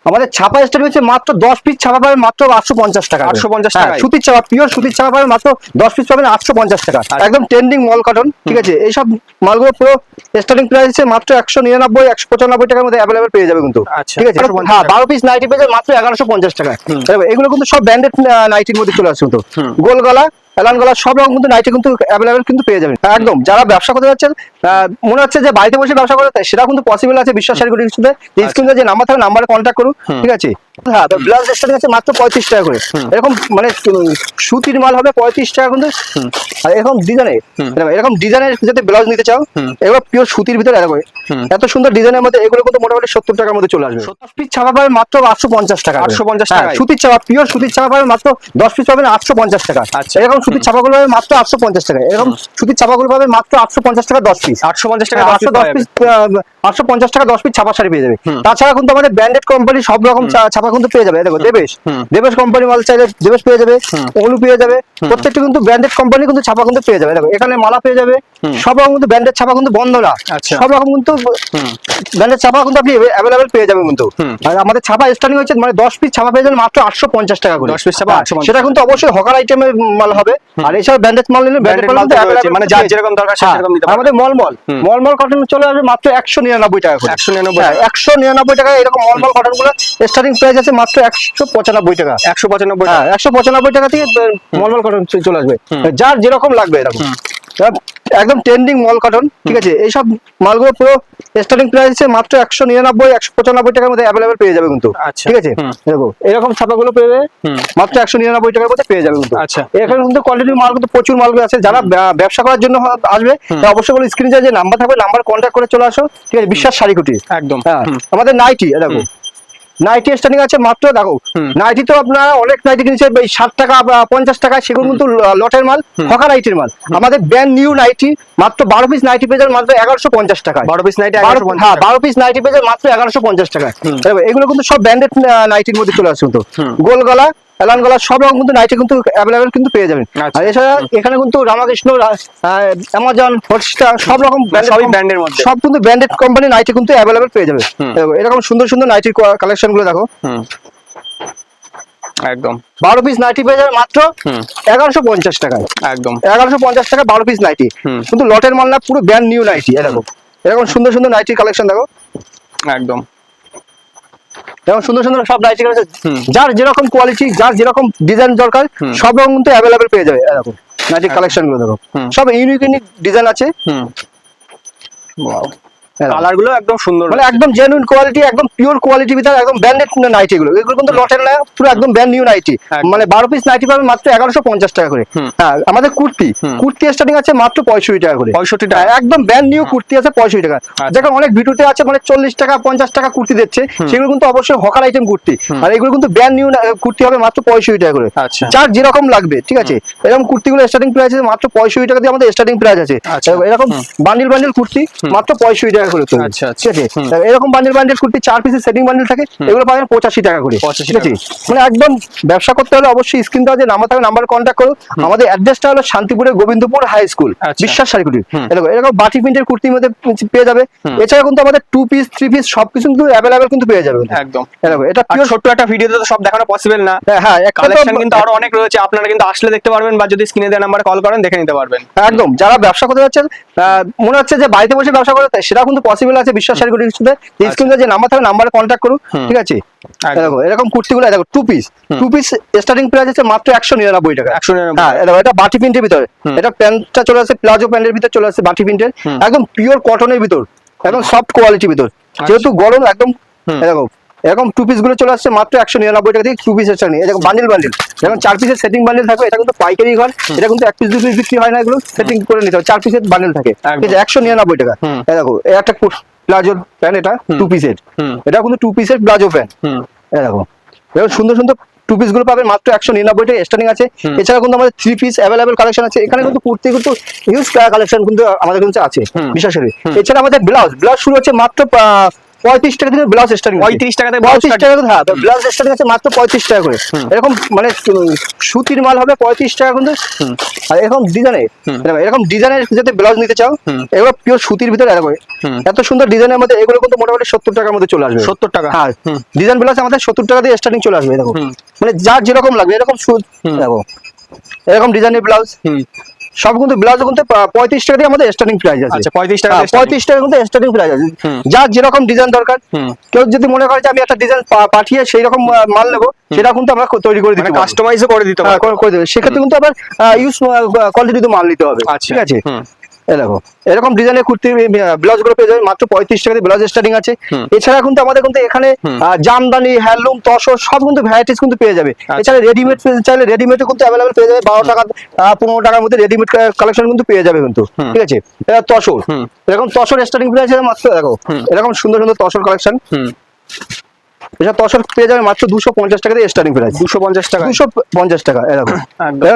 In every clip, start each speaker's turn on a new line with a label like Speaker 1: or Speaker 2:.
Speaker 1: আমাদের ছাপা স্টাইল হচ্ছে মাত্র 10 পিস ছাপা পাবেন মাত্র 850 টাকা।
Speaker 2: 850 টাকা
Speaker 1: সুতির ছাপা, পিওর সুতির ছাপা পাবেন মাত্র 10 পিস পাবেন 850 টাকা। একদম ট্রেন্ডিং মল কটন, ঠিক আছে। এইসব মালগুলো পুরো স্টার্টিং প্রাইস আছে মাত্র 199 195 টাকার মধ্যে अवेलेबल পেয়ে যাবে কিন্তু, ঠিক আছে। হ্যাঁ 12 পিস নাইটি পেয়ে যাবে মাত্র 1150 টাকা। এগুলো কিন্তু সব ব্র্যান্ডেড নাইটির মধ্যে চলে আসছে কিন্তু, গোল গলা এলান গলা সব রকম কিন্তু নাইটি কিন্তু अवेलेबल কিন্তু পেয়ে যাবেন। একদম যারা ব্যবসা করতে যাচ্ছেন, মনে হচ্ছে যে বাড়িতে বসে ব্যবসা করতে, সেটা কিন্তু পসিবল আছে বিশ্বাস শাড়িগুলির সাথে। স্ক্রিনে যে নাম্বার থাকে নাম্বারে কন্ট্যাক্ট করুন, ঠিক আছে। হ্যাঁ ব্লাউজ স্টার্টিং আছে মাত্র 35 টাকা করে। এরকম মানে সুতির মাল হবে 35 টাকা কিন্তু। আর এরকম ডিজাইনের যাতে ব্লাউজ নিতে চাও, এগুলো পিওর সুতির ভিতরে এত সুন্দর ডিজাইনের মধ্যে এগুলো কিন্তু মোটামুটি 70 টাকার মধ্যে চলে আসবে। 10 পিস ছাপা পাবেন মাত্র 850 টাকা।
Speaker 2: 850 টাকা
Speaker 1: সুতির ছাপা, পিওর সুতির ছাপা পাবেন মাত্র 10 পিস পাবেন 850 টাকা। এরকম সুতির ছাপাগুলো পাবেন মাত্র 850 টাকা। এরকম সুতির ছাপাগুলো পাবেন মাত্র 850 টাকা 10 পিস।
Speaker 2: 850 টাকা
Speaker 1: 10 পিস 850 টাকা 10 পিস ছাপা শাড়ি পেয়ে যাবে। তাছাড়া কিন্তু আমাদের ব্র্যান্ডেড কোম্পানি সব রকম ছাপা কিন্তু পেয়ে যাবে। দেখো দেবেশ কোম্পানি মাল চাইলে দেবেশ পেয়ে যাবে, ওলু পেয়ে যাবে, প্রত্যেকটা কিন্তু ব্র্যান্ডেড কোম্পানি কিন্তু ছাপা কিন্তু পেয়ে যাবে। দেখো এখানে মালা পেয়ে যাবে, সব রকম কিন্তু ব্র্যান্ডেড ছাপা কিন্তু বন্ধ না, সব রকম কিন্তু ব্র্যান্ডেড ছাপা কিন্তু আপনি अवेलेबल পেয়ে যাবেন কিন্তু। আর আমাদের ছাপা স্টার্টিং হচ্ছে মানে 10 পিস ছাপা পেয়ে যাবেন মাত্র 850 টাকা করে।
Speaker 2: 10 পিস ছাপা 850,
Speaker 1: সেটা কিন্তু অবশ্যই হকার আইটেমের মাল হবে। আর এছাড়া ব্র্যান্ডেড মাল নিলে ব্র্যান্ডেড মাল
Speaker 2: রয়েছে, মানে যার যেরকম দরকার সেরকম নিতে পারবেন।
Speaker 1: আমাদের মলমল কটন চলে আসবে মাত্র 199 টাকা করে। 199 টাকা। এরকম মলমল কটন গুলো স্টার্টিং প্রাইস আছে মাত্র 195 টাকা।
Speaker 2: 195 টাকা।
Speaker 1: 195 টাকা থেকে মলমল কটন চলে আসবে, যার যেরকম লাগবে এরকম। একদম ট্রেন্ডিং মল কটন, ঠিক আছে। এইসব মালগুলো পুরো স্টার্টিং প্রাইস আছে মাত্র 199 195 টাকার মধ্যে अवेलेबल পেয়ে যাবে কিন্তু, ঠিক আছে। দেখো এরকম ছাপাগুলো পেয়ে যাবে মাত্র 199 টাকার মধ্যে পেয়ে যাবে কিন্তু। এখানে কিন্তু কোয়ালিটির মাল কিন্তু প্রচুর মালগুলো আছে। যারা ব্যবসা করার জন্য আসবে তারা অবশ্যই বলে স্ক্রিনে যে নাম্বার থাকবে নাম্বার কন্ট্যাক্ট করে চলে আসো, ঠিক আছে। বিশ্বাস শাড়ি কুটির একদম। আমাদের নাইটি দেখো, নাইটি স্টার্টিং আছে মাত্র, দেখো নাইটি তো আপনারা অনেক নাইটি কিনেছে 60 টাকা 50 টাকা, সেগুলো কিন্তু লটের মাল, হকার নাইটির মাল। আমাদের ব্র্যান্ড নিউ নাইটি মাত্র 12 পিস নাইটি পেয়ে যাবেন মাত্র 1150 টাকা।
Speaker 2: 12 পিস নাইটি 1150।
Speaker 1: হ্যাঁ 12 পিস নাইটি পেয়ে যাবেন মাত্র 1150 টাকা। এগুলো কিন্তু সব ব্র্যান্ডেড নাইটির মধ্যে চলে আসছে কিন্তু, গোল গলা এলান গলা সব রকম কিন্তু নাইটি কিন্তু अवेलेबल কিন্তু পেয়ে যাবেন। আর এছাড়া এখানে কিন্তু রামাকৃষ্ণ, অ্যামাজন, হটস্টার সব রকম
Speaker 2: ব্র্যান্ডের মধ্যে
Speaker 1: সব কিন্তু ব্র্যান্ডেড কোম্পানি নাইটি কিন্তু अवेलेबल পেয়ে যাবে। এরকম সুন্দর সুন্দর নাইটির কালেকশন গুলো দেখো।
Speaker 2: একদম
Speaker 1: 12 পিস নাইটি পেয়ে যাবে মাত্র 1150 টাকায়।
Speaker 2: একদম
Speaker 1: 1150 টাকা 12 পিস নাইটি, কিন্তু লটের মাল না, পুরো ব্র্যান্ড নিউ নাইটি। এরকম সুন্দর সুন্দর নাইটির কালেকশন দেখো। একদম যেমন সুন্দর সুন্দর সব নাইটি কালেকশন, যার যেরকম কোয়ালিটি, যার যেরকম ডিজাইন দরকার সব রকম কিন্তু अवेलेबल পেয়ে যাবে। এরকম নাইটির কালেকশন গুলো দেখো, সব ইউনিক ইউনিক ডিজাইন আছে।
Speaker 2: কালার গুলো একদম সুন্দর,
Speaker 1: মানে একদম জেনুইন কোয়ালিটি, একদম পিওর কোয়ালিটি ভিতরে একদম ব্র্যান্ডেড নাইটি গুলো। এগুলো কিন্তু লটের না, পুরো একদম ব্র্যান্ড নিউ নাইটি। মানে 12 পিস নাইটি পাবেন মাত্র 1150 টাকা করে। হ্যাঁ আমাদের কুর্তি স্টার্টিং আছে মাত্র 65 টাকা করে।
Speaker 2: 65 টাকা
Speaker 1: একদম ব্র্যান্ড নিউ কুর্তি আছে 65 টাকা। দেখো অনেক ভিডিওতে আছে মানে 40 টাকা 50 টাকা কুর্তি দিচ্ছে, সেগুলো কিন্তু অবশ্যই হকার আইটেম কুর্তি। আর এগুলো কিন্তু ব্র্যান্ড নিউ কুর্তি হবে মাত্র 65 টাকা করে, যার যেরকম লাগবে, ঠিক আছে। এরকম কুর্তিগুলো স্টার্টিং প্রাইস আছে মাত্র 65 টাকা দিয়ে আমাদের স্টার্টিং প্রাইস আছে। এরকম বান্ডিল বান্ডিল কুর্তি মাত্র 65 টাকা করে। ঠিক আছে, এরকম বান্ডিল বান্ডিল কুর্তি 4 পিসের সেটিং বান্ডিল থাকে, এগুলো পাবেন 85 টাকা করে। ঠিক আছে, মানে একদম ব্যবসা করতে হলে অবশ্যই স্ক্রিন দেওয়া যে নাম্বার থাকে নাম্বার কন্ট্যাক্ট করো। আমাদের অ্যাড্রেসটা হলো শান্তিপুরের গোবিন্দপুর হাই স্কুল, বিশ্বাস শাড়ি কুটির। এরকম বাটি প্রিন্টের কুর্তির মধ্যে পেয়ে যাবে। এছাড়া কিন্তু আমাদের 2 পিস 3 পিস সবকিছু কিন্তু अवेलेबल কিন্তু পেয়ে যাবে একদম। এটা পিওর ছোট্ট একটা ভিডিওতে তো সব দেখানো পসিবল না। হ্যাঁ কালেকশন কিন্তু আরো অনেক রয়েছে, আপনারা কিন্তু আসলে দেখতে পারবেন বা যদি স্ক্রিনে দেওয়া নাম্বারে কল করেন দেখে নিতে পারবেন। একদম যারা ব্যবসা করতে যাচ্ছেন, মনে হচ্ছে যে বাড়িতে বসে ব্যবসা করতে, সেটা কিন্তু পসিবল আছে বিশ্বাস শাড়ি কুটির সাথে। স্ক্রিনে যে নাম্বার থাকে নাম্বারে কন্ট্যাক্ট করুন, ঠিক আছে। দেখো এরকম কুর্তিগুলো দেখো 2 পিস স্টার্টিং প্রাইস আছে মাত্র 199 টাকা। 199। হ্যাঁ এটা বাটি প্রিন্টের ভিতরে, এটা প্যান্টটা চলে আসে প্লাজো প্যান্টের ভিতর চলে আসে বাটি প্রিন্টের, একদম পিওর কটনের ভিতর, একদম সফট কোয়ালিটির ভিতর, যেহেতু গরম একদম। দেখো এরকম 2 পিস গুলো চলে আসছে মাত্র 199 টাকা থেকে 2 পিস এর নিয়ে। এরকম বান্ডিল বান্ডিল, যেমন 4 পিসের সেটিং বান্ডিল থাকবে। এটা কিন্তু পাইকারি ঘর, এটা কিন্তু 1 পিস 2 পিস বিক্রি হয় না, এগুলো সেটিং করে নিতে হবে। 4 পিসের বান্ডিল থাকে, ঠিক আছে, 199 টাকা। দেখো একটা প্লাজো প্যান্ট, এটা 2 পিসের, এটা কিন্তু 2 পিসের প্লাজো প্যান্ট। দেখো এরকম সুন্দর সুন্দর 2 পিস গুলো পাবেন মাত্র 199 টাকা স্টার্টিং আছে। এছাড়া কিন্তু আমাদের 3 পিস अवेलेबल কালেকশন আছে। এখানে কিন্তু কুর্তি কিন্তু হিউজ কালেকশন কিন্তু আমাদের কাছে আছে, বিশেষ করে। এছাড়া আমাদের ব্লাউজ শুরু হচ্ছে মাত্র 35 টাকা থেকে ব্লাউজ স্টার্টিং,
Speaker 2: 35 টাকা থেকে
Speaker 1: 35 টাকা থেকে, হ্যাঁ ব্লাউজ স্টার্টিং আছে মাত্র 35 টাকা করে। এরকম মানে সুতির মাল হবে 35 টাকা কিন্তু। আর এরকম ডিজাইনের, এরকম ডিজাইনের যদি ব্লাউজ নিতে চাও, এগুলো পিওর সুতির ভিতরে এরকম এত সুন্দর ডিজাইনের মধ্যে, এগুলো কিন্তু মোটামুটি 70 টাকার মধ্যে চলে আসবে।
Speaker 2: 70 টাকা,
Speaker 1: হ্যাঁ ডিজাইন ব্লাউজ আমাদের 70 টাকা দিয়ে স্টার্টিং চলে আসবে। দেখো মানে যার যেরকম লাগবে এরকম সুত, দেখো এরকম ডিজাইনের ব্লাউজ সব কিন্তু ব্লাউজ কিন্তু 35 টাকা দিয়ে আমাদের স্টার্টিং প্রাইস আছে।
Speaker 2: আচ্ছা 35 টাকা,
Speaker 1: 35 টাকা কিন্তু স্টার্টিং প্রাইস আছে। যার যেরকম ডিজাইন দরকার, কেউ যদি মনে করে যে আমি একটা ডিজাইন পাঠিয়ে সেই রকম মাল নেবো, সেটা কিন্তু আমরা তৈরি করে দিতে,
Speaker 2: কাস্টমাইজও করে দিতে পারবো,
Speaker 1: করে দেবো। সেক্ষেত্রে কিন্তু আবার ইউজ কোয়ালিটি মাল নিতে হবে, ঠিক আছে। এই দেখো এরকম ডিজাইনের কুর্তি ব্লাউজ গুলো পেয়ে যাবে মাত্র 35 টাকা দিয়ে ব্লাউজ স্টার্টিং আছে। এছাড়া কিন্তু আমাদের কিন্তু এখানে জামদানি, হ্যান্ডলুম, তসর সব কিন্তু ভ্যারাইটিস কিন্তু পেয়ে যাবে। এছাড়া রেডিমেড চাইলে রেডিমেড কিন্তু অ্যাভেলেবল পেয়ে যাবে। 12 টাকা 15 টাকার মধ্যে রেডিমেড কালেকশন কিন্তু পেয়ে যাবে কিন্তু, ঠিক আছে। এটা তসর, এরকম তসর স্টার্টিং প্রাইস আছে মাত্র, দেখো এরকম সুন্দর সুন্দর তসর কালেকশন। এটা তসর পেয়ে যাবে মাত্র 250 টাকা দিয়ে স্টার্টিং প্রাইস।
Speaker 2: 250 টাকা,
Speaker 1: 250 টাকা। এরকম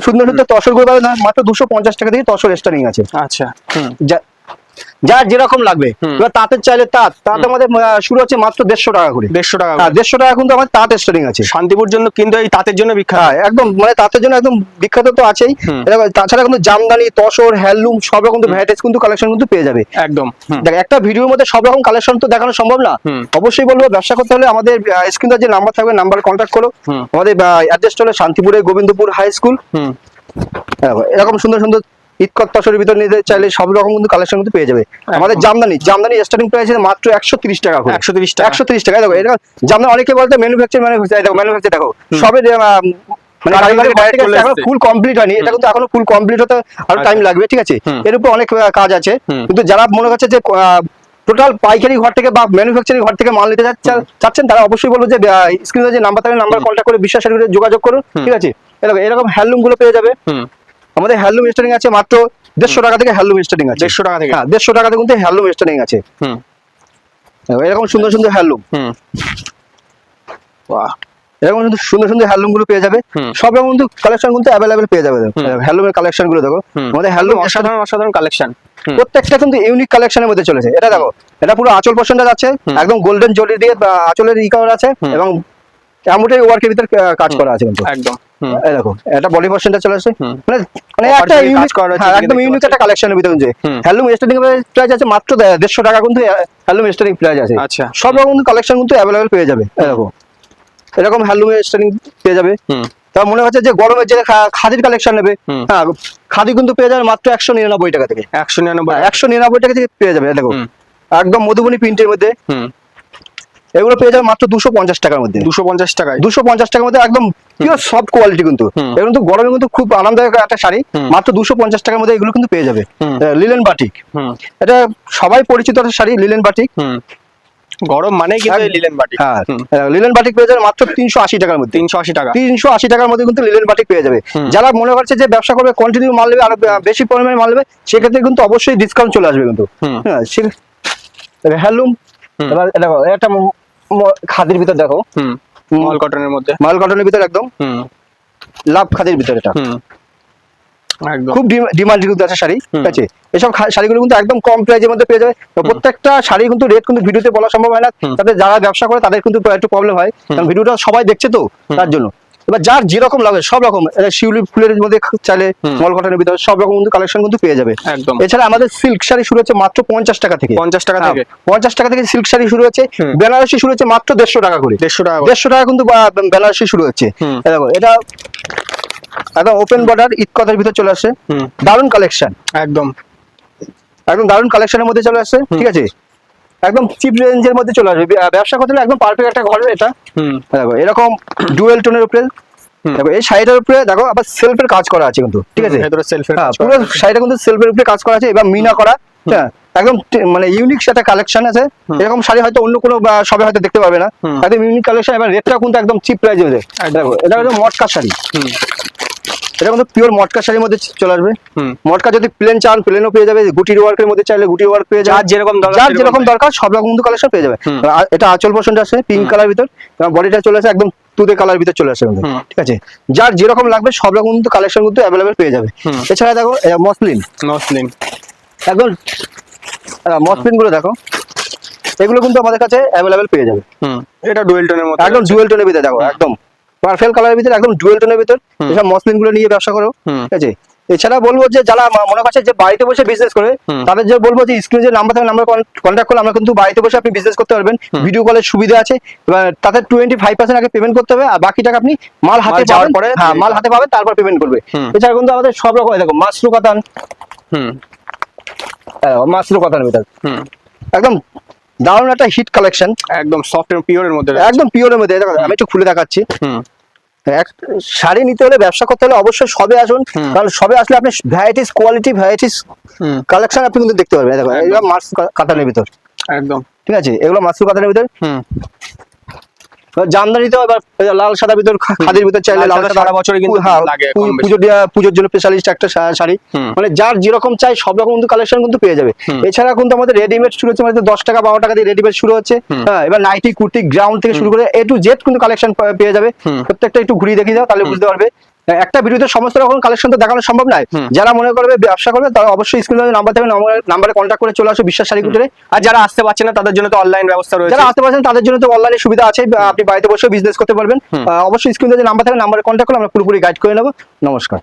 Speaker 1: সুন্দর সুন্দর তসর গুলো পাবে মাত্র 250 টাকা দিয়ে তসর স্টার্টিং আছে।
Speaker 2: আচ্ছা
Speaker 1: যার যেরকম লাগবে। এবার তাঁতের চাইলে তাঁত আমাদের শুরু হচ্ছে মাত্র 150 টাকা করে।
Speaker 2: 150 টাকা,
Speaker 1: 150 টাকা কিন্তু আমাদের তাঁত স্টার্টিং আছে।
Speaker 2: শান্তিপুর জন্য কিন্তু এই তাঁতের জন্য বিখ্যাত,
Speaker 1: একদম মানে তাঁতের জন্য একদম বিখ্যাত তো আছেই। তাছাড়া কিন্তু জামদানি, তসর, হ্যান্ডলুম সব রকম ভ্যারাইটিস কিন্তু কালেকশন কিন্তু পেয়ে যাবে একদম। দেখ একটা ভিডিওর মধ্যে সব রকম কালেকশন তো দেখানো সম্ভব না। অবশ্যই বলবো ব্যবসা করতে হলে আমাদের স্ক্রিনে যে নাম্বার থাকবে নাম্বার কন্ট্যাক্ট করো। আমাদের অ্যাড্রেসটা হলো শান্তিপুরে গোবিন্দপুর হাই স্কুল। এরকম সুন্দর সুন্দর ইটকট তসরের ভিতরে নিতে চাইলে সব রকম কিন্তু কালেকশন কিন্তু পেয়ে যাবে। আমাদের জামদানি স্টার্টিং প্রাইস আছে মাত্র 130 টাকা করে।
Speaker 2: 130 টাকা,
Speaker 1: 130 টাকা। দেখো এটা জামদানি, অনেকে বলতে ম্যানুফ্যাকচার, দেখো সবে মানে ফুল কমপ্লিট হয়নি, এটা কিন্তু এখনো ফুল কমপ্লিট হতে আরো টাইম লাগবে, ঠিক আছে। এর উপর অনেক কাজ আছে, কিন্তু যারা মনে করছে যে টোটাল পাইকারি ঘর থেকে বা ম্যানুফ্যাকচারিং ঘর থেকে মাল নিতে চাচ্ছেন, তারা অবশ্যই বলবো যে স্ক্রিনে যে নাম্বার থাকবে নাম্বার কন্ট্যাক্ট করে বিশ্বাসের সাথে যোগাযোগ করুন, ঠিক আছে। এরকম হ্যান্ডলুম গুলো পেয়ে যাবে। আমাদের হ্যান্ডলুম স্টার্টিং আছে মাত্র 150 টাকা থেকে। হ্যান্ডলুম স্টার্টিং আছে
Speaker 2: 150 টাকা থেকে,
Speaker 1: 150 টাকা থেকে কিন্তু হ্যান্ডলুম স্টার্টিং আছে। এরকম সুন্দর সুন্দর হ্যান্ডলুম, বাহ এরকম সুন্দর সুন্দর হ্যান্ডলুম গুলো পেয়ে যাবে। সব রকম কিন্তু কালেকশন কিন্তু অ্যাভেলেবেল পেয়ে যাবে। হ্যান্ডলুমের কালেকশন গুলো দেখো, আমাদের হ্যান্ডলুম
Speaker 2: অসাধারণ কালেকশন,
Speaker 1: প্রত্যেকটা কিন্তু ইউনিক কালেকশনের মধ্যে চলেছে। এটা দেখো, এটা পুরো আঁচল পোর্শনটা যাচ্ছে একদম গোল্ডেন জরি দিয়ে আঁচলের করা আছে, এবং এমনটাই ওয়ার্কের ভিতরে কাজ করা আছে কিন্তু একদম। এই দেখো এটা বডি পোর্শনটা চলে আসছে, মানে একটা ইউনিক, একদম ইউনিক একটা কালেকশনের ভিতরে যে হ্যান্ডলুম স্টার্টিং প্রাইস আছে মাত্র 150 টাকা কিন্তু হ্যান্ডলুম স্টার্টিং প্রাইস আছে।
Speaker 2: আচ্ছা
Speaker 1: সব রকম কালেকশন কিন্তু অ্যাভেলেবেল পেয়ে যাবে। এরকম হ্যান্ডলুম স্টার্টিং পেয়ে যাবে। তা মনে হচ্ছে যে গরমের যে খাদির কালেকশন নেবে, হ্যাঁ খাদি কিন্তু পেয়ে যাবে মাত্র 199 টাকা থেকে। 199 টাকা থেকে পেয়ে যাবে। দেখো একদম মধুবনী প্রিন্টের মধ্যে এগুলো পেয়ে যাবে মাত্র 250 টাকার মধ্যে। 250 টাকায়, 250 টাকার মধ্যে একদম পিওর সফট কোয়ালিটি কিন্তু। এগুলো কিন্তু গরমে কিন্তু খুব আরামদায়ক একটা শাড়ি, মাত্র 250 টাকার মধ্যে এগুলো কিন্তু পেয়ে যাবে। লিলেন বাটিক, এটা সবাই পরিচিত একটা শাড়ি, লিলেন বাটিক।
Speaker 2: গরম মানে কিন্তু লিলেন বাটিক।
Speaker 1: হ্যাঁ লিলেন বাটিক পেয়ে যাবে মাত্র 380 টাকার মধ্যে। 380 টাকা, 380 টাকার মধ্যে কিন্তু লিলেন বাটিক পেয়ে যাবে। যারা মনে করছে যে ব্যবসা করবে, কন্টিনিউ মাল নেবে, আরো বেশি পরিমাণে মাল নেবে, সেক্ষেত্রে কিন্তু অবশ্যই ডিসকাউন্ট চলে আসবে কিন্তু। হ্যাঁ হ্যান্ডলুম। এবার দেখো একটা খাদির ভিতর, দেখো
Speaker 2: মাল কটনের মধ্যে,
Speaker 1: মাল কটনের ভিতর একদম লাভ খাদির ভিতর, এটা খুব ডিমান্ড কিন্তু আছে শাড়ি, ঠিক আছে। এসব শাড়িগুলো কিন্তু একদম কম প্রাইসের মধ্যে পেয়ে যাবে। প্রত্যেকটা শাড়ি কিন্তু রেট কিন্তু ভিডিওতে বলা সম্ভব হয় না, তাতে যারা ব্যবসা করে তাদের কিন্তু একটু প্রবলেম হয়, কারণ ভিডিওটা সবাই দেখছে তো, তার জন্য। এবার যার যেরকম লাগে সব রকম, শিউলি ফুলের মধ্যে চাইলে মল কটনের ভিতরে সব রকম কিন্তু কালেকশন কিন্তু পেয়ে যাবে একদম। এছাড়া আমাদের সিল্ক শাড়ি শুরু হচ্ছে মাত্র 50 টাকা থেকে। 50 টাকা থেকে সিল্ক শাড়ি শুরু হচ্ছে। বেনারসি শুরু হচ্ছে মাত্র 150 টাকা করে। 150 টাকা কিন্তু বেনারসি শুরু হচ্ছে। দেখো এটা একদম ওপেন বর্ডার ইটকটের ভিতর চলে আসছে, দারুণ কালেকশন, একদম একদম দারুণ কালেকশনের মধ্যে চলে আসছে, ঠিক আছে। একদম চিপ রেঞ্জের মধ্যে চলে আসবে, ব্যবসা করতে হলে একদম পারফেক্ট একটা ঘর এটা। দেখো এরকম ডুয়েল টোনের উপরে, দেখো এই শাড়িটার উপরে দেখো আবার সেলফের কাজ করা আছে কিন্তু, ঠিক আছে। পুরো শাড়িটা কিন্তু সেলফের উপরে কাজ করা আছে, এবার মিনা করা, হ্যাঁ একদম মানে ইউনিক একটা কালেকশন আছে। এরকম শাড়ি হয়তো অন্য কোনো সবে হয়তো দেখতে পাবে না, একদম ইউনিক কালেকশন। এবার রেটটা কিন্তু একদম চিপ প্রাইসে হয়ে যায়। দেখো এটা হচ্ছে মটকা শাড়ি, এটা কিন্তু পিওর মটকা শাড়ির মধ্যে চলে আসবে। মটকা যদি প্লেন চান প্লেনও পেয়ে যাবে, গুটির ওয়ার্কের মধ্যে চাইলে গুটির ওয়ার্ক পেয়ে যাবে, যার যেরকম দরকার সব রকম কিন্তু কালেকশন পেয়ে যাবে। এটা আঁচল পোর্শনটা আছে পিঙ্ক কালার ভিতর, বডিটা চলে আসে একদম তুতে কালার ভিতর চলে আসে, ঠিক আছে। যার যেরকম লাগবে সব রকম কিন্তু কালেকশন কিন্তু অ্যাভেলেবেল পেয়ে যাবে। এছাড়া দেখো মসলিন, একদম মসলিন গুলো দেখো, এগুলো কিন্তু আমাদের কাছে অ্যাভেলেবেল পেয়ে যাবে।
Speaker 2: এটা ডুয়েল টোনের মধ্যে
Speaker 1: একদম ডুয়েল টোনের ভিতরে দেখো, একদম পার্পল কালারের ভিতরে, একদম ডুয়েল টোনের ভিতর। এসব মসলিন গুলো নিয়ে ব্যবসা করো, ঠিক আছে। এছাড়া বলবো যে যারা মনে করছে যে বাড়িতে বসে বিজনেস করে, তাদের যে বলবো যে স্ক্রিনে যে নাম্বার থাকে, নাম্বার কন্ট্যাক্ট করলে আমরা কিন্তু বাড়িতে বসে আপনি বিজনেস করতে পারবেন। ভিডিও কলের সুবিধা আছে। এবার তাতে 25% আগে পেমেন্ট করতে হবে, আর বাকি টাকা আপনি মাল হাতে পাওয়ার পরে, হ্যাঁ মাল হাতে পাবেন তারপর পেমেন্ট করবে। এছাড়া কিন্তু আমাদের সব রকম দেখো মাশরু কাতান, মাশরু কাতানের ভিতর একদম দারুণ একটা হিট কালেকশন,
Speaker 2: একদম সফট এন্ড পিওরের মধ্যে,
Speaker 1: একদম পিওরের মধ্যে। দেখো আমি একটু খুলে দেখাচ্ছি। শাড়ি নিতে হলে, ব্যবসা করতে হলে অবশ্যই সবে আসুন, কারণ সবে আসলে আপনি ভ্যারাইটিস কোয়ালিটি, ভ্যারাইটিস কালেকশন আপনি কিন্তু দেখতে পারবেন। দেখো এগুলো মাশরু কাতানের ভিতর,
Speaker 2: একদম
Speaker 1: ঠিক আছে। এগুলো মাশরু কাতানের ভিতর। জামদানিতে এবার লাল সাদা ভিতর, খাদির ভিতর চাইলে লাল সাদা
Speaker 2: বছরই কিন্তু লাগে,
Speaker 1: পুজোর জন্য স্পেশালিস্ট একটা শাড়ি, মানে যার যেরকম চাই সব রকম কিন্তু কালেকশন কিন্তু পেয়ে যাবে। এছাড়া কিন্তু আমাদের রেডিমেড শুরু হচ্ছে, মানে 10 টাকা 12 টাকা দিয়ে রেডিমেড শুরু হচ্ছে। হ্যাঁ, এবার নাইটি, কুর্তি, গ্রাউন্ড থেকে শুরু করে A to Z কিন্তু কালেকশন পেয়ে যাবে। প্রত্যেকটা একটু ঘুরিয়ে দেখিয়ে দাও, তাহলে বুঝতে পারবে। একটা ভিডিওতে সমস্ত রকম কালেকশন তো দেখানো সম্ভব নয়। যারা মনে করবে ব্যবসা করবে, তারা অবশ্যই স্ক্রিনে নাম্বার থাকবে, নাম্বারে কন্ট্যাক্ট করে চলে আসো বিশ্বাস শাড়ি কুটিরে।
Speaker 2: আর যারা আসতে পারছে না তাদের জন্য তো অনলাইন ব্যবস্থা রয়েছে,
Speaker 1: যারা আসতে পারছেন তাদের জন্য তো অনলাইনে সুবিধা আছে, আপনি বাড়িতে বসে বিজনেস করতে পারবেন। অবশ্যই স্ক্রিনে যে নাম্বার থাকবে, নাম্বারে কন্ট্যাক্ট করলে আমরা পুরোপুরি গাইড করে নেবো। নমস্কার।